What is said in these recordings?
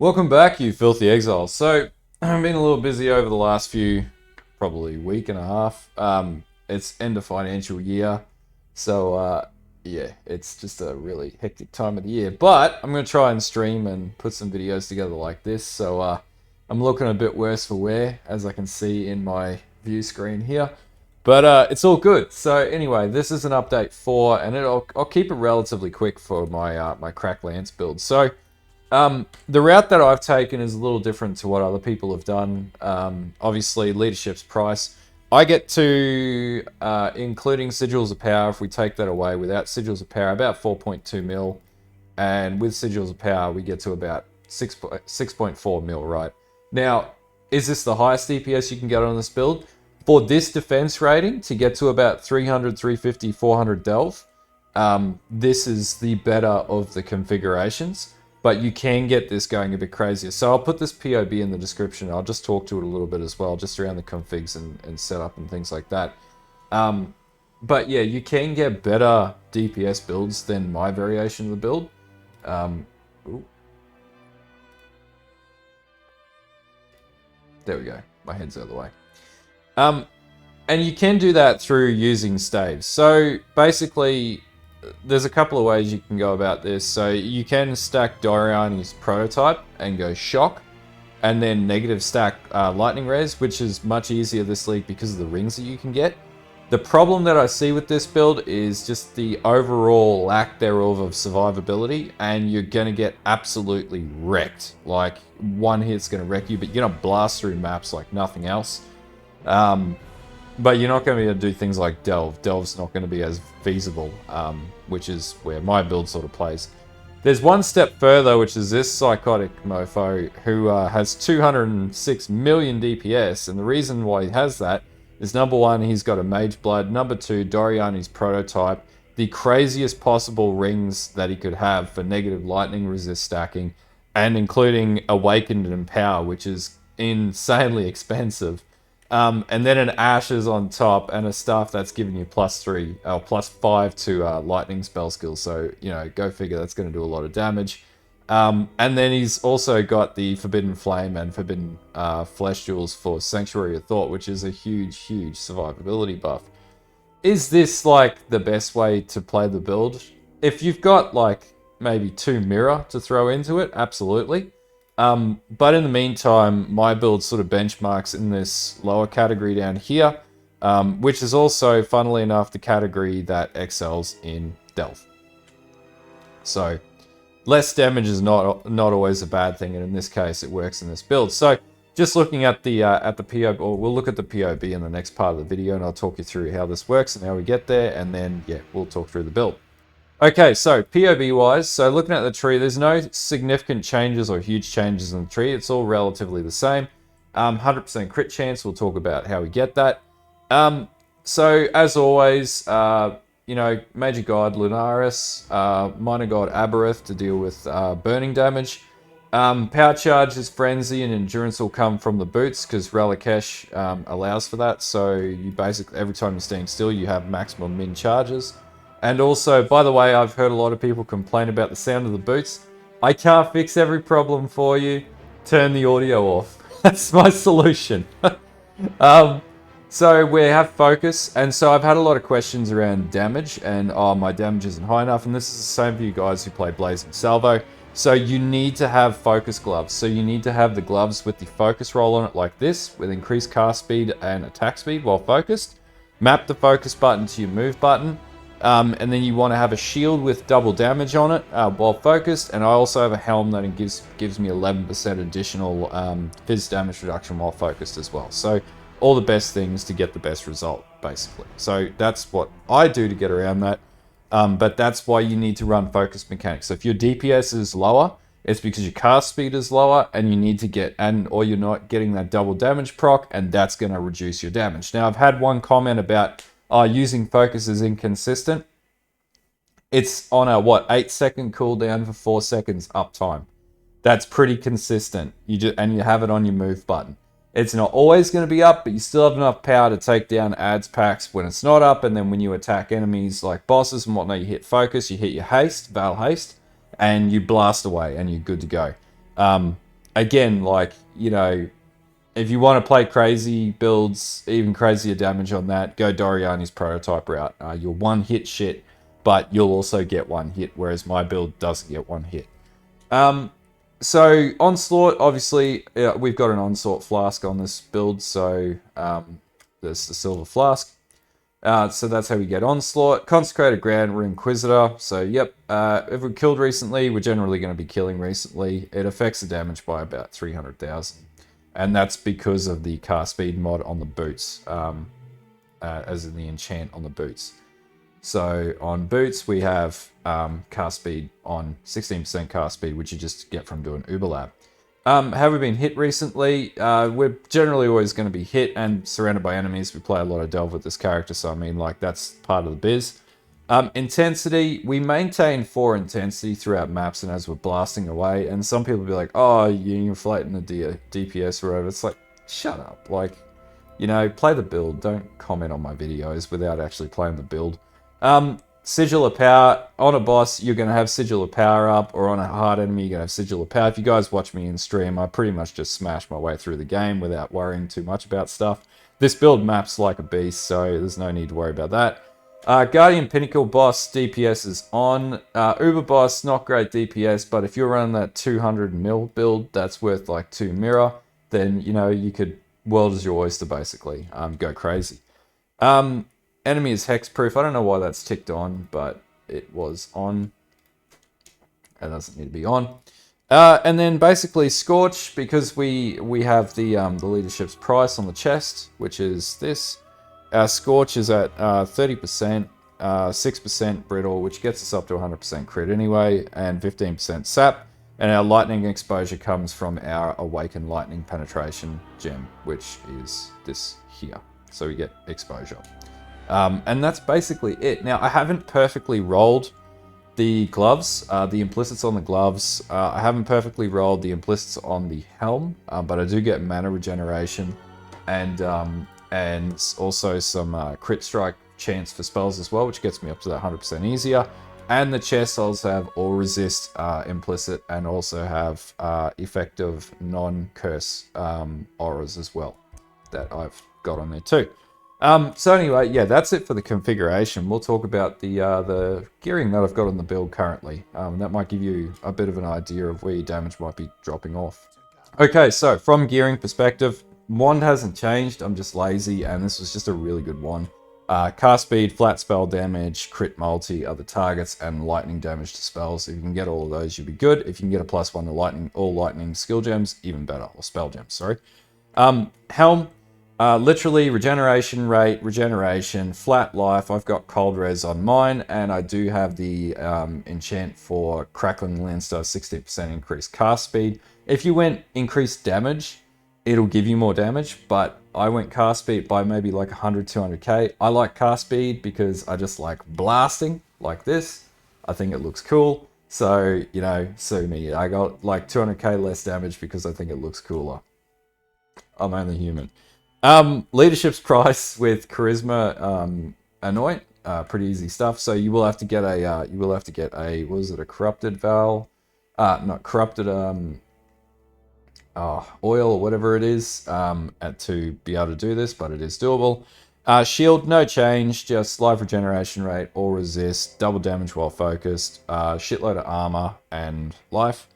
Welcome back, you filthy exiles. So, I've been a little busy over the last probably week and a half. It's end of financial year, so yeah, it's just a really hectic time of the year. But I'm gonna try and stream and put some videos together like this. So I'm looking a bit worse for wear, as I can see in my view screen here. But it's all good. So anyway, this is an update 4, and I'll keep it relatively quick for my crack lance build. So. The route that I've taken is a little different to what other people have done. Obviously, leadership's price. I get to, including sigils of power, if we take that away, without sigils of power, about 4.2 mil. And with sigils of power, we get to about 6.4 mil, right? Now, is this the highest DPS you can get on this build? For this defense rating, to get to about 300, 350, 400 delve, this is the better of the configurations. But you can get this going a bit crazier. So I'll put this POB in the description. I'll just talk to it a little bit as well, just around the configs and setup and things like that. But yeah, you can get better DPS builds than my variation of the build. There we go. My head's out of the way. And you can do that through using staves. So basically, there's a couple of ways you can go about this. So you can stack Doriani's prototype and go shock, and then negative stack lightning res, which is much easier this league because of the rings that you can get. The problem that I see with this build is just the overall lack thereof of survivability, and you're going to get absolutely wrecked. Like, one hit's going to wreck you, but you're going to blast through maps like nothing else. But you're not going to be able to do things like delve. Delve's not going to be as feasible, which is where my build sort of plays. There's one step further, which is this psychotic mofo who has 206 million DPS, and the reason why he has that is, number one, he's got a mage blood. Number two, Doriani's prototype, the craziest possible rings that he could have for negative lightning resist stacking, and including awakened and power, which is insanely expensive. And then an Ashes on top and a staff that's giving you +3 or +5 to lightning spell skill. So, you know, go figure, that's going to do a lot of damage. And then he's also got the Forbidden Flame and Forbidden Flesh Jewels for Sanctuary of Thought, which is a huge, huge survivability buff. Is this like the best way to play the build? If you've got like maybe 2 mirror to throw into it, absolutely. But in the meantime, my build sort of benchmarks in this lower category down here, which is also, funnily enough, the category that excels in Delve. So, less damage is not always a bad thing, and in this case, it works in this build. So, just looking at the POB, or we'll look at the POB in the next part of the video, and I'll talk you through how this works and how we get there, and then, yeah, we'll talk through the build. Okay, so POB wise, so looking at the tree, there's no significant changes or huge changes in the tree. It's all relatively the same. 100% crit chance, we'll talk about how we get that. So as always, you know, Major God Lunaris, Minor God Aberith to deal with burning damage. Power Charge's Frenzy and Endurance will come from the boots because Relikesh allows for that. So you basically, every time you're staying still, you have maximum min charges. And also, by the way, I've heard a lot of people complain about the sound of the boots. I can't fix every problem for you. Turn the audio off. That's my solution. So we have focus, and so I've had a lot of questions around damage, and my damage isn't high enough, and this is the same for you guys who play Blazing Salvo. So you need to have focus gloves. So you need to have the gloves with the focus roll on it like this, with increased cast speed and attack speed while focused. Map the focus button to your move button. And then you want to have a shield with double damage on it while focused, and I also have a helm that gives me 11% additional phys damage reduction while focused as well. So all the best things to get the best result, basically. So that's what I do to get around that, but that's why you need to run focus mechanics. So if your DPS is lower, it's because your cast speed is lower, and you need to get, or you're not getting that double damage proc, and that's going to reduce your damage. Now, I've had one comment about using focus is inconsistent. It's on a 8-second cooldown for 4 seconds uptime. That's pretty consistent. And you have it on your move button. It's not always going to be up, but you still have enough power to take down ads packs when it's not up, and then when you attack enemies like bosses and whatnot, you hit focus, you hit your haste, Val haste, and you blast away, and you're good to go. again, like, you know, if you want to play crazy builds, even crazier damage on that, go Doriani's prototype route. You'll one hit shit, but you'll also get one hit, whereas my build doesn't get one hit. So Onslaught, obviously, we've got an Onslaught flask on this build, so there's the silver flask. So that's how we get Onslaught. Consecrated Ground, we're Inquisitor. So, yep, if we're killed recently, we're generally going to be killing recently. It affects the damage by about 300,000. And that's because of the cast speed mod on the boots, as in the enchant on the boots. So, on boots, we have cast speed on 16% cast speed, which you just get from doing Uberlab. Have we been hit recently? We're generally always going to be hit and surrounded by enemies. We play a lot of Delve with this character, so I mean, like, that's part of the biz. Intensity, we maintain 4 intensity throughout maps and as we're blasting away, and some people be like, oh, you're inflating the DPS or whatever. It's like, shut up. Like, you know, play the build. Don't comment on my videos without actually playing the build. Sigil of Power, on a boss, you're going to have Sigil of Power up, or on a hard enemy, you're going to have Sigil of Power. If you guys watch me in stream, I pretty much just smash my way through the game without worrying too much about stuff. This build maps like a beast, so there's no need to worry about that. Guardian Pinnacle boss, DPS is on. Uber boss, not great DPS, but if you're running that 200 mil build, that's worth like 2 mirror, then, you know, you could, world is your oyster, basically. Go crazy. Enemy is hexproof. I don't know why that's ticked on, but it was on. It doesn't need to be on. And then basically Scorch, because we have the leadership's price on the chest, which is this. Scorch is at 30%, 6% brittle, which gets us up to 100% crit anyway, and 15% sap. And our lightning exposure comes from our Awakened Lightning Penetration gem, which is this here. So we get exposure. And that's basically it. Now, I haven't perfectly rolled the gloves, the implicits on the gloves. I haven't perfectly rolled the implicits on the helm, but I do get mana regeneration and also some crit strike chance for spells as well, which gets me up to that 100% easier. And the chest also have all resist implicit and also have effective non-curse auras as well that I've got on there too. So anyway, yeah, that's it for the configuration. We'll talk about the gearing that I've got on the build currently. That might give you a bit of an idea of where your damage might be dropping off. Okay, so from gearing perspective, wand hasn't changed. I'm just lazy, and this was just a really good one. Cast speed, flat spell damage, crit multi, other targets, and lightning damage to spells. If you can get all of those, you'll be good. If you can get a +1 to lightning, all lightning skill gems, even better. Or spell gems, sorry. Helm. Literally regeneration rate, regeneration, flat life. I've got cold res on mine, and I do have the enchant for Crackling Landstar, 60% increased cast speed. If you went increased damage, it'll give you more damage, but I went cast speed by maybe like 100, 200k. I like cast speed because I just like blasting like this. I think it looks cool. So, you know, sue me. I got like 200k less damage because I think it looks cooler. I'm only human. Leadership's price with charisma, anoint, pretty easy stuff. So you will have to get a, what is it, a corrupted Val, not corrupted, oil or whatever it is, to be able to do this, but it is doable. Shield, no change, just life regeneration rate, all resist, double damage while focused, shitload of armor and life.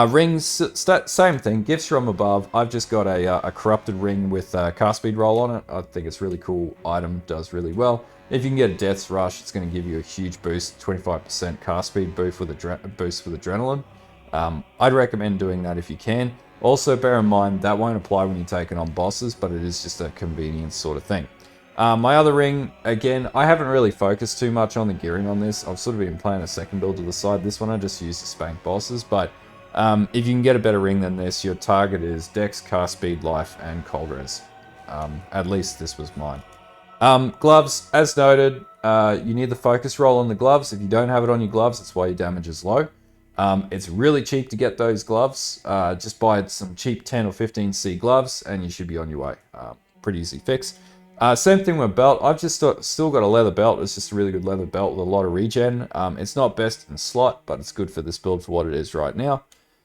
Rings, same thing, gifts from above. I've just got a corrupted ring with cast speed roll on it. I think it's a really cool item, does really well. If you can get a Death's Rush, it's going to give you a huge boost, 25% cast speed boost with adrenaline. I'd recommend doing that if you can. Also, bear in mind, that won't apply when you're taking on bosses, but it is just a convenience sort of thing. My other ring, again, I haven't really focused too much on the gearing on this. I've sort of been playing a second build to the side. This one I just used to spank bosses, but if you can get a better ring than this, your target is Dex, Cast Speed, Life, and Cold Res. At least this was mine. Gloves, as noted, you need the focus roll on the gloves. If you don't have it on your gloves, that's why your damage is low. It's really cheap to get those gloves. Just buy some cheap 10 or 15C gloves and you should be on your way. Pretty easy fix. Same thing with belt. I've just still got a leather belt. It's just a really good leather belt with a lot of regen. It's not best in slot, but it's good for this build for what it is right now.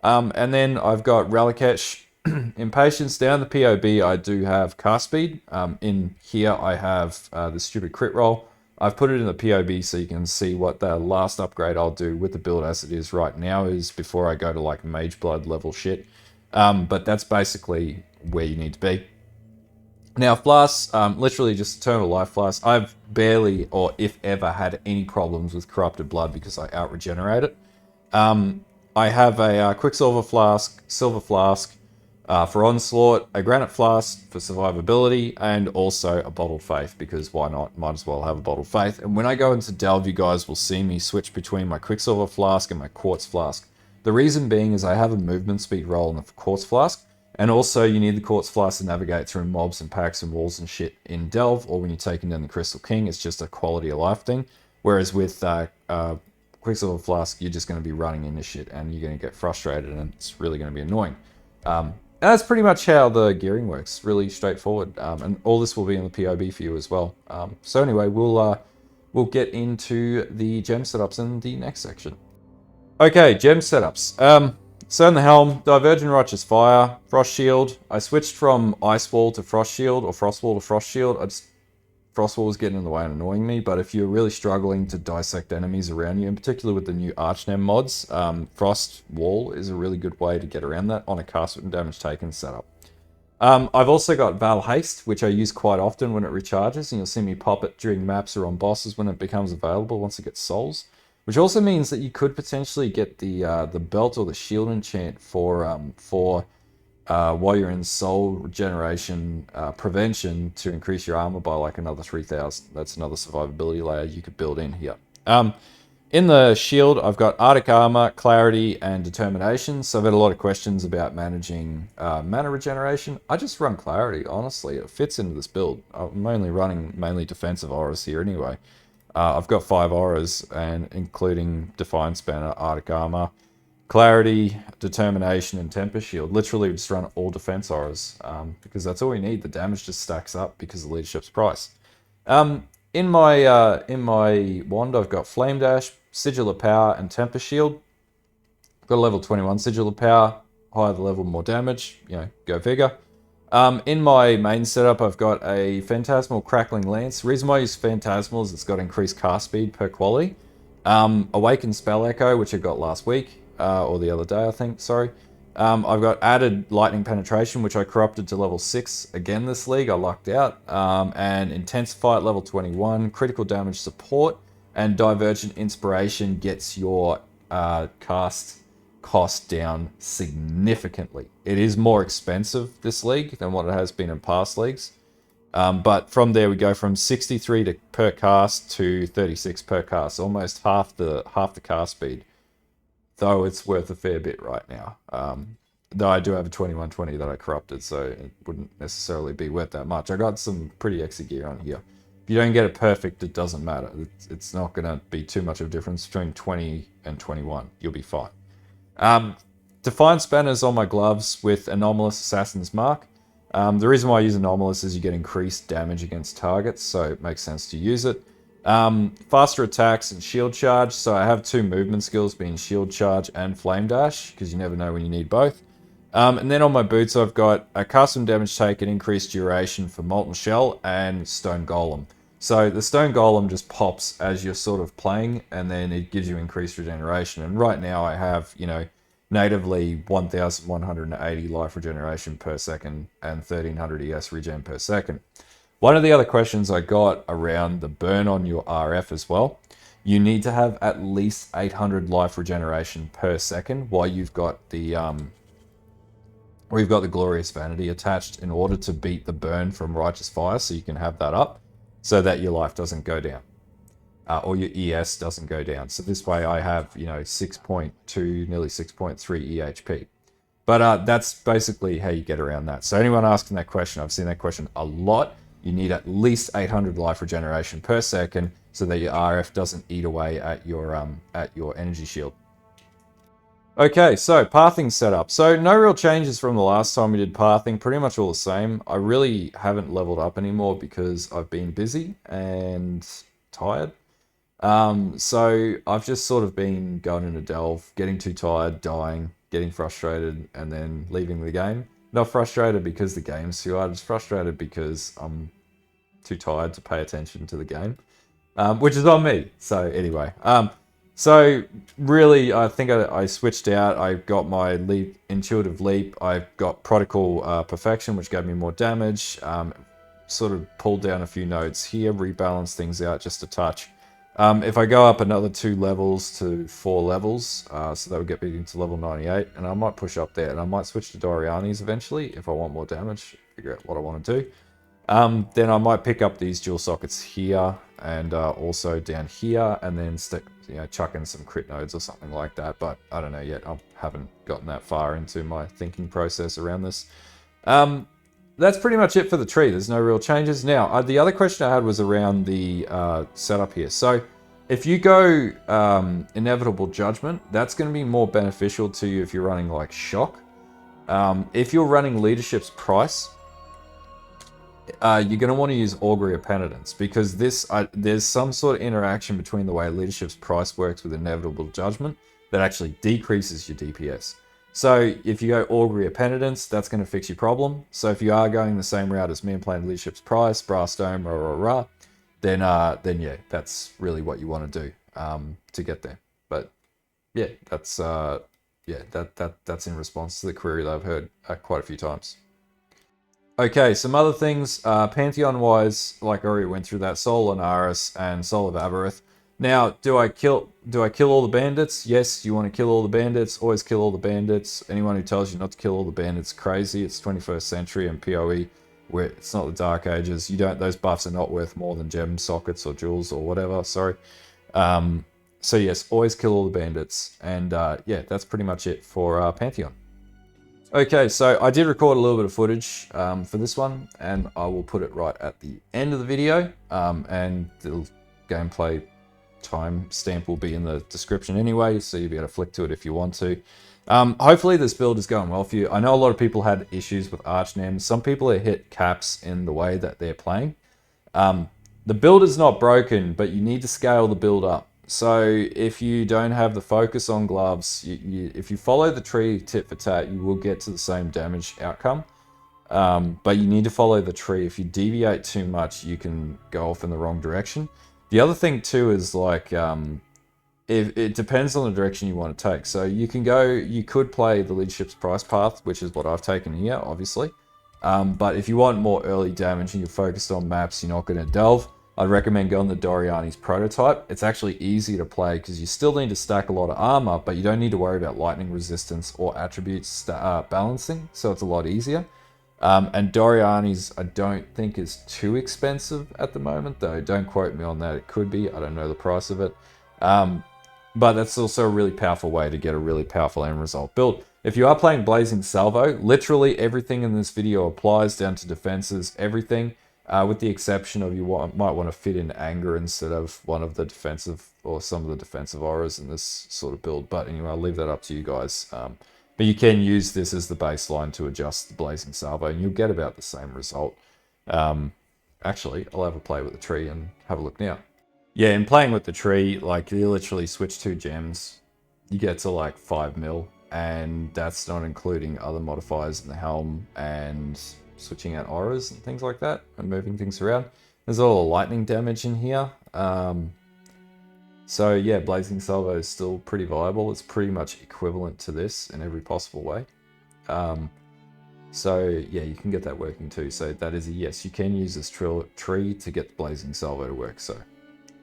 And then I've got Relicash, Impatience. Down the POB, I do have cast speed. In here, I have the stupid crit roll. I've put it in the POB so you can see what the last upgrade I'll do with the build as it is right now is before I go to like Mage Blood level shit. But that's basically where you need to be. Now, Flasks, literally just Eternal Life Flask. I've barely, or if ever, had any problems with Corrupted Blood because I out-regenerate it. I have a Quicksilver Flask, Silver Flask for Onslaught, a Granite Flask for survivability, and also a Bottled Faith, because why not? Might as well have a Bottled Faith. And when I go into Delve, you guys will see me switch between my Quicksilver Flask and my Quartz Flask. The reason being is I have a movement speed roll in the Quartz Flask, and also you need the Quartz Flask to navigate through mobs and packs and walls and shit in Delve, or when you're taking down the Crystal King, it's just a quality of life thing. Whereas with Quicksilver Flask, you're just going to be running into shit and you're going to get frustrated and it's really going to be annoying. And that's pretty much how the gearing works. Really straightforward. And all this will be in the POB for you as well. So anyway, we'll get into the gem setups in the next section. Okay, gem setups. So in the Helm, Divergent Righteous Fire, Frost Shield. I switched from Ice Wall to Frost Shield, or Frost Wall to Frost Shield. Frost Wall was getting in the way and annoying me, but if you're really struggling to dissect enemies around you, in particular with the new Archnem mods, Frost Wall is a really good way to get around that on a cast and damage taken setup. I've also got Val Haste, which I use quite often when it recharges, and you'll see me pop it during maps or on bosses when it becomes available once it gets souls. Which also means that you could potentially get the belt or the shield enchant for while you're in soul regeneration prevention to increase your armor by like another 3,000. That's another survivability layer you could build in here. In the shield, I've got Arctic Armor, Clarity, and Determination. So I've had a lot of questions about managing mana regeneration. I just run Clarity, honestly. It fits into this build. I'm only running mainly defensive auras here anyway. I've got 5 auras, and including Defiance Banner, Arctic Armor, Clarity, Determination, and Temper Shield. Literally just run all defense auras, because that's all we need. The damage just stacks up because of leadership's price. In my wand, I've got Flame Dash, Sigil of Power, and Temper Shield. Got a level 21 Sigil of Power. Higher the level, more damage. You know, go figure. In my main setup, I've got a Phantasmal Crackling Lance. The reason why I use Phantasmal is it's got increased cast speed per quality. Awakened Spell Echo, which I got last week, or the other day, I think, sorry. I've got added Lightning Penetration, which I corrupted to level 6 again this league. I lucked out. And Intensify at level 21, Critical Damage Support, and Divergent Inspiration gets your cast cost down significantly. It is more expensive this league than what it has been in past leagues. But from there we go from 63 per cast to 36 per cast, almost half the cast speed. Though it's worth a fair bit right now. Though I do have a 2120 that I corrupted, so it wouldn't necessarily be worth that much. I got some pretty exy gear on here. If you don't get it perfect, it doesn't matter. It's not going to be too much of a difference between 20 and 21. You'll be fine. Defiance Banners on my gloves with Anomalous Assassin's Mark. The reason why I use Anomalous is you get increased damage against targets, so it makes sense to use it. Faster attacks and shield charge, so I have 2 movement skills being shield charge and flame dash, because you never know when you need both. And then on my boots I've got a custom damage taken, increased duration for Molten Shell, and Stone Golem. So the Stone Golem just pops as you're sort of playing, and then it gives you increased regeneration. And right now I have, you know, natively 1,180 life regeneration per second and 1,300 ES regen per second. One of the other questions I got around the burn on your RF as well, you need to have at least 800 life regeneration per second while you've got the we've got the Glorious Vanity attached in order to beat the burn from Righteous Fire, so you can have that up so that your life doesn't go down. Or your ES doesn't go down. So this way I have, you know, 6.2, nearly 6.3 EHP. But that's basically how you get around that. So anyone asking that question, I've seen that question a lot. You need at least 800 life regeneration per second so that your RF doesn't eat away at your energy shield. Okay, so pathing setup. So no real changes from the last time we did pathing, pretty much all the same. I really haven't leveled up anymore because I've been busy and tired. So I've just sort of been going into Delve, getting too tired, dying, getting frustrated, and then leaving the game. Not frustrated because the game's too hard, just frustrated because I'm too tired to pay attention to the game, which is on me. So anyway, so really, I think I switched out. I got my intuitive leap. I got protocol perfection, which gave me more damage. Sort of pulled down a few nodes here, rebalanced things out just a touch. If I go up another 2 levels to 4 levels, so that would get me into level 98, and I might push up there, and I might switch to Doriani's eventually if I want more damage, figure out what I want to do. Then I might pick up these dual sockets here, and also down here, and then stick, chuck in some crit nodes or something like that, but I don't know yet. I haven't gotten that far into my thinking process around this. That's pretty much it for the tree. There's no real changes. Now, the other question I had was around the setup here. So if you go Inevitable Judgment, that's going to be more beneficial to you if you're running like Shock. If you're running Leadership's Price, you're going to want to use Augury of Penitence, because there's some sort of interaction between the way Leadership's Price works with Inevitable Judgment that actually decreases your DPS. So if you go Augury of Penitence, that's going to fix your problem. So if you are going the same route as me and playing Leadership's Price, Brass Dome, then yeah, that's really what you want to do to get there. But yeah, that's that's in response to the query that I've heard quite a few times. Okay, some other things, Pantheon-wise, like I already went through that, Soul Lunaris and Soul of Aberith. Now, do I kill all the bandits? Yes, you want to kill all the bandits. Always kill all the bandits. Anyone who tells you not to kill all the bandits, crazy. It's 21st century and POE, where it's not the Dark Ages. Those buffs are not worth more than gem sockets or jewels or whatever. Sorry. So yes, always kill all the bandits. And yeah, that's pretty much it for Pantheon. Okay, so I did record a little bit of footage for this one, and I will put it right at the end of the video, and the gameplay timestamp will be in the description anyway, so you'll be able to flick to it if you want to. Hopefully this build is going well for you. I know a lot of people had issues with Archnems. Some people have hit caps in the way that they're playing. The build is not broken, but you need to scale the build up. So if you don't have the focus on gloves, if you follow the tree tit for tat, you will get to the same damage outcome. But you need to follow the tree. If you deviate too much, you can go off in the wrong direction. The other thing too is like, if it depends on the direction you want to take. So you could play the Leadership's Price path, which is what I've taken here, obviously. But if you want more early damage and you're focused on maps, you're not going to delve, I'd recommend going the Doriani's Prototype. It's actually easy to play because you still need to stack a lot of armor, but you don't need to worry about lightning resistance or attributes balancing, so it's a lot easier. And Doriani's, I don't think is too expensive at the moment, though. Don't quote me on that. It could be. I don't know the price of it. But that's also a really powerful way to get a really powerful end result build. If you are playing Blazing Salvo, literally everything in this video applies down to defenses, everything, with the exception of might want to fit in Anger instead of one of the defensive or some of the defensive auras in this sort of build. But anyway, I'll leave that up to you guys. But you can use this as the baseline to adjust the Blazing Salvo, and you'll get about the same result. Actually, I'll have a play with the tree and have a look now. Yeah, in playing with the tree, like you literally switch 2 gems, you get to like 5 mil, and that's not including other modifiers in the helm and switching out auras and things like that and moving things around. There's all the lightning damage in here. So yeah, Blazing Salvo is still pretty viable. It's pretty much equivalent to this in every possible way. So yeah, you can get that working too. So that is a yes. You can use this tree to get the Blazing Salvo to work. So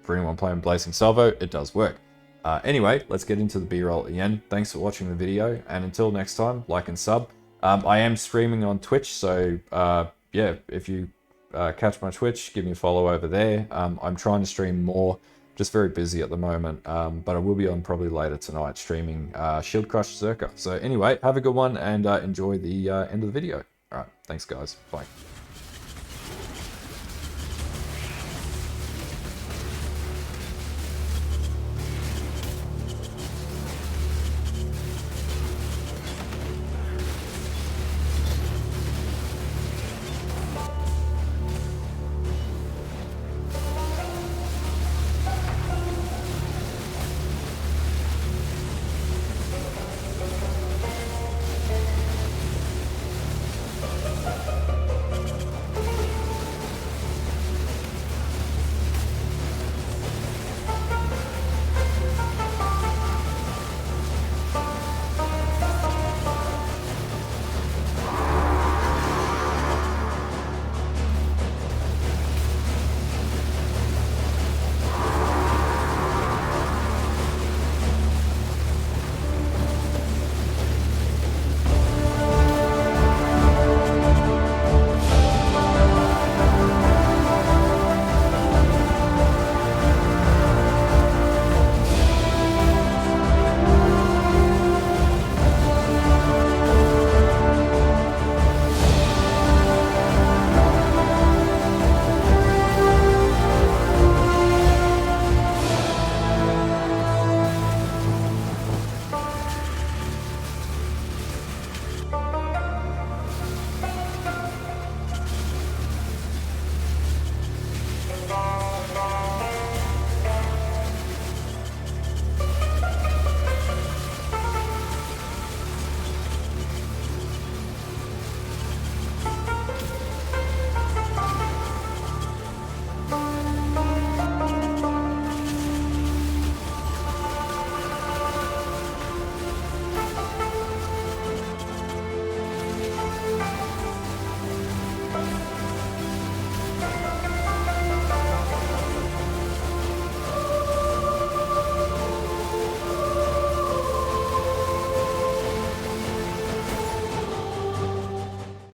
for anyone playing Blazing Salvo, it does work. Anyway, let's get into the B-roll at the end. Thanks for watching the video, and until next time, like and sub. I am streaming on Twitch, so yeah, if you catch my Twitch, give me a follow over there. I'm trying to stream more. Just very busy at the moment, but I will be on probably later tonight streaming Shield Crush Zerka. So anyway, have a good one and enjoy the end of the video. All right, thanks guys, bye.